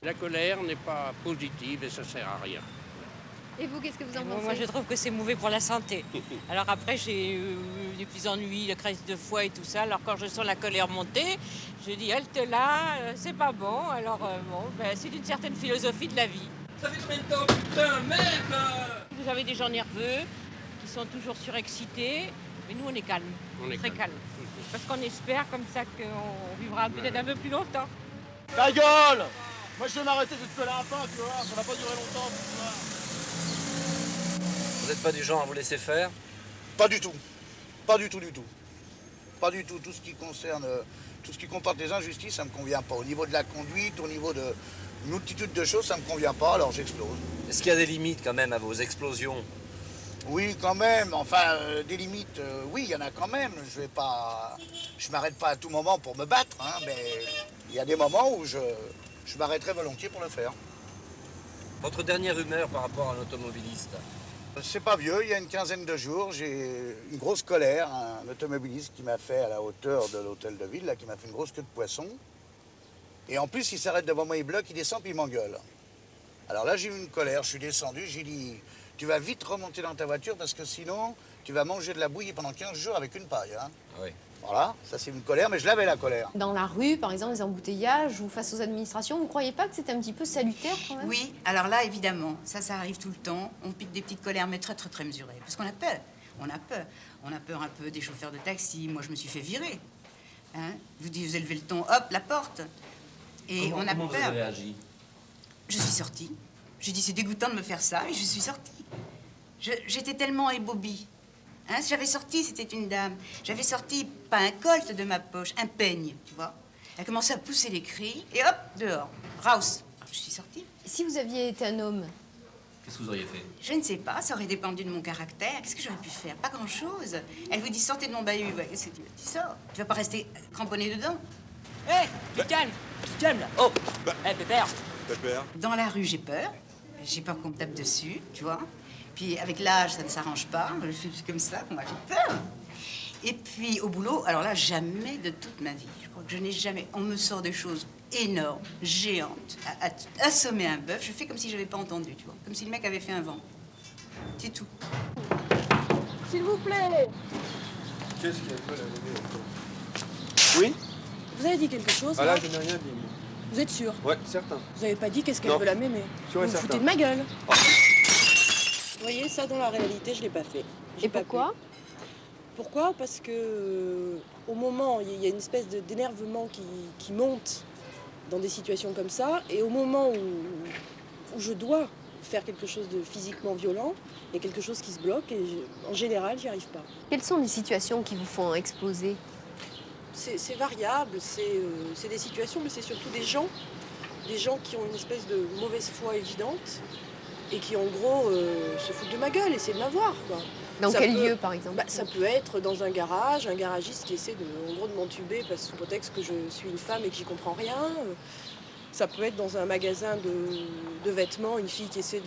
La colère n'est pas positive et ça sert à rien. Et vous, qu'est-ce que vous en pensez? Moi, je trouve que c'est mauvais pour la santé. Alors après, j'ai eu des petits ennuis, la crise de foie et tout ça. Alors quand je sens la colère monter, je dis halte là, c'est pas bon. Alors bon, c'est une certaine philosophie de la vie. Ça fait combien de temps, putain, merde! Vous avez des gens nerveux qui sont toujours surexcités, mais nous on est calme, très calme. Parce qu'on espère comme ça qu'on vivra peut-être un peu plus longtemps. Ta gueule! Moi je vais m'arrêter de te coller un pain, tu vois, ça va pas durer longtemps, tu vois. Vous n'êtes pas du genre à vous laisser faire? Pas du tout. Pas du tout, du tout. Pas du tout. Tout ce qui concerne, tout ce qui comporte des injustices, ça me convient pas. Au niveau de la conduite, au niveau de une multitude de choses, ça me convient pas, alors j'explose. Est-ce qu'il y a des limites quand même à vos explosions? Oui, quand même. Enfin, des limites, oui, il y en a quand même. Je m'arrête pas à tout moment pour me battre, hein, mais il y a des moments où je m'arrêterai volontiers pour le faire. Votre dernière humeur par rapport à un automobiliste? C'est pas vieux, il y a une quinzaine de jours, j'ai une grosse colère, un automobiliste qui m'a fait à la hauteur de l'hôtel de ville, là, qui m'a fait une grosse queue de poisson. Et en plus, il s'arrête devant moi, il bloque, il descend, puis il m'engueule. Alors là, j'ai eu une colère, je suis descendu, j'ai dit, tu vas vite remonter dans ta voiture parce que sinon, tu vas manger de la bouillie pendant 15 jours avec une paille. Hein. Oui. Voilà, ça c'est une colère, mais je l'avais la colère. Dans la rue, par exemple, les embouteillages ou face aux administrations, vous ne croyez pas que c'est un petit peu salutaire quand même? Oui, alors là, évidemment, ça arrive tout le temps. On pique des petites colères, mais très, très, très mesurées. Parce qu'on a peur. On a peur. On a peur un peu des chauffeurs de taxi. Moi, je me suis fait virer. Hein? Vous élevez le ton, hop, la porte. Et on a comment peur. Vous avez réagi? Je suis sortie. J'ai dit, c'est dégoûtant de me faire ça, et je suis sortie. J'étais tellement ébobie. Hein, si j'avais sorti, c'était une dame. J'avais sorti, pas un colt de ma poche, un peigne, tu vois. Elle a commencé à pousser les cris, et hop, dehors. Raus. Je suis sortie. Si vous aviez été un homme, Qu'est-ce que vous auriez fait? Je ne sais pas, ça aurait dépendu de mon caractère. Qu'est-ce que j'aurais pu faire? Pas grand-chose. Elle vous dit, sortez de mon bahut. Ouais, qu'est-ce que tu sors. Tu vas pas rester cramponné dedans. Hé, tu te calmes, là. Oh, Pépère. Dans la rue, j'ai peur. J'ai peur qu'on me tape dessus, tu vois. Puis avec l'âge, ça ne s'arrange pas. Je suis comme ça, moi, j'ai peur. Et puis au boulot, alors là, jamais de toute ma vie. Je crois que je n'ai jamais... On me sort des choses énormes, géantes. À assommer un bœuf, je fais comme si je n'avais pas entendu, tu vois. Comme si le mec avait fait un vent. C'est tout. S'il vous plaît. Qu'est-ce qu'il y a là? Oui? Vous avez dit quelque chose? Ah là, je n'ai rien dit. Vous êtes sûr? Ouais, certain. Vous n'avez pas dit qu'est-ce qu'elle Non. veut la mémé? Sûr et Vous vous certain. foutez de ma gueule. Vous voyez, ça, dans la réalité, je ne l'ai pas fait. J'ai et pas pourquoi? pu. Pourquoi? Parce que au moment, il y a une espèce d'énervement qui monte dans des situations comme ça, et au moment où je dois faire quelque chose de physiquement violent, il y a quelque chose qui se bloque, et en général, j'y arrive pas. Quelles sont les situations qui vous font exploser? C'est variable, c'est des situations, mais c'est surtout des gens qui ont une espèce de mauvaise foi évidente et qui, en gros, se foutent de ma gueule, essaient de m'avoir, quoi. Dans Ça quel peut- lieu, par exemple? Ça peut être dans un garage, un garagiste qui essaie en gros, de m'entuber sous prétexte que je suis une femme et que j'y comprends rien. Ça peut être dans un magasin de vêtements, une fille qui essaie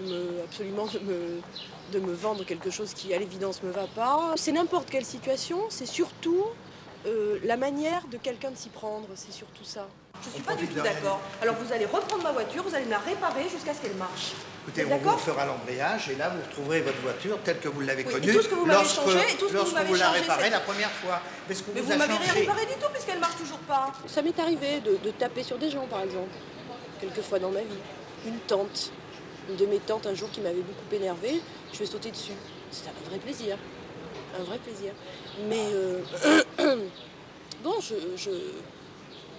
absolument de me vendre quelque chose qui, à l'évidence, me va pas. C'est n'importe quelle situation, c'est surtout la manière de quelqu'un de s'y prendre, c'est surtout ça. Je suis pas du tout d'accord. Alors vous allez reprendre ma voiture, vous allez me la réparer jusqu'à ce qu'elle marche. Écoutez, Vous êtes on vous d'accord? fera l'embrayage et là vous retrouverez votre voiture telle que vous l'avez Oui, et connue tout ce que vous m'avez lorsque, changé, et tout ce que vous lorsque m'avez vous la changé, réparez c'est- la première fois. Est-ce qu'on Mais vous vous a m'avez rien changé? réparé du tout puisqu'elle marche toujours pas. Ça m'est arrivé de taper sur des gens, par exemple, quelquefois dans ma vie. Une tante, une de mes tantes un jour qui m'avait beaucoup énervée, je vais sauter dessus. C'était un vrai plaisir. Un vrai plaisir. Mais bon,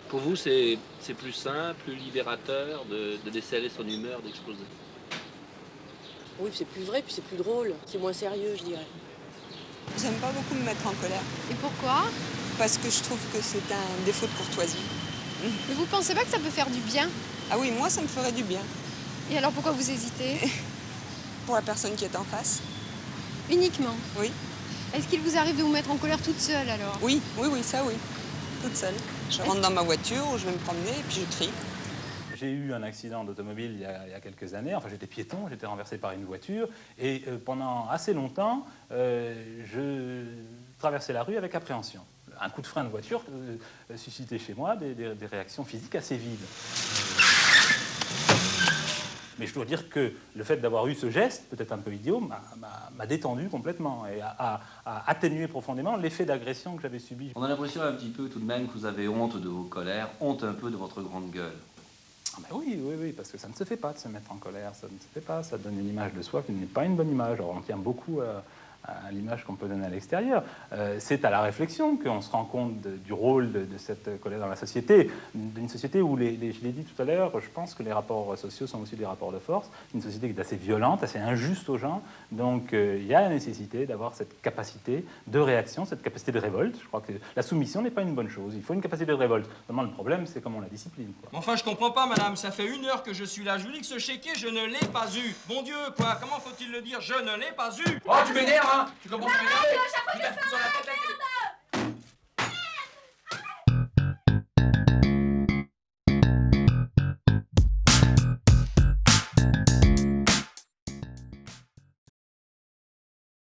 Pour vous, c'est plus simple, plus libérateur de laisser aller son humeur, d'exploser? oui, c'est plus vrai, puis c'est plus drôle. C'est moins sérieux, je dirais. J'aime pas beaucoup me mettre en colère Et pourquoi? parce que je trouve que c'est un défaut de courtoisie. Mais vous pensez pas que ça peut faire du bien? Ah oui, moi ça me ferait du bien Et alors pourquoi vous hésitez? pour la personne qui est en face. Uniquement? Oui, Est-ce qu'il vous arrive de vous mettre en colère toute seule alors? oui, ça oui, toute seule. Je rentre dans ma voiture où je vais me promener et puis je crie. J'ai eu un accident d'automobile il y a quelques années. Enfin, j'étais piéton, j'étais renversé par une voiture. Et pendant assez longtemps, je traversais la rue avec appréhension. Un coup de frein de voiture suscitait chez moi des réactions physiques assez vives. Mais je dois dire que le fait d'avoir eu ce geste, peut-être un peu idiot, m'a détendu complètement et a atténué profondément l'effet d'agression que j'avais subi. On a l'impression un petit peu tout de même que vous avez honte de vos colères, honte un peu de votre grande gueule. Ah ben oui, parce que ça ne se fait pas de se mettre en colère, ça ne se fait pas, ça donne une image de soi qui n'est pas une bonne image. Alors on tient beaucoup à l'image qu'on peut donner à l'extérieur. C'est à la réflexion qu'on se rend compte du rôle de cette colère dans la société, d'une société où, je l'ai dit tout à l'heure, je pense que les rapports sociaux sont aussi des rapports de force, une société qui est assez violente, assez injuste aux gens, donc il y a la nécessité d'avoir cette capacité de réaction, cette capacité de révolte. Je crois que la soumission n'est pas une bonne chose, il faut une capacité de révolte. Vraiment, le problème, c'est comment on la discipline, quoi. Enfin, je comprends pas, madame, ça fait 1 heure que je suis là, je vous dis que ce chéquier, je ne l'ai pas eu. Bon Dieu, quoi, comment faut-il le dire? Je ne l'ai pas eu. Oh, tu m'énerves, hein? Tu commences à m'énerver. Chaque fois que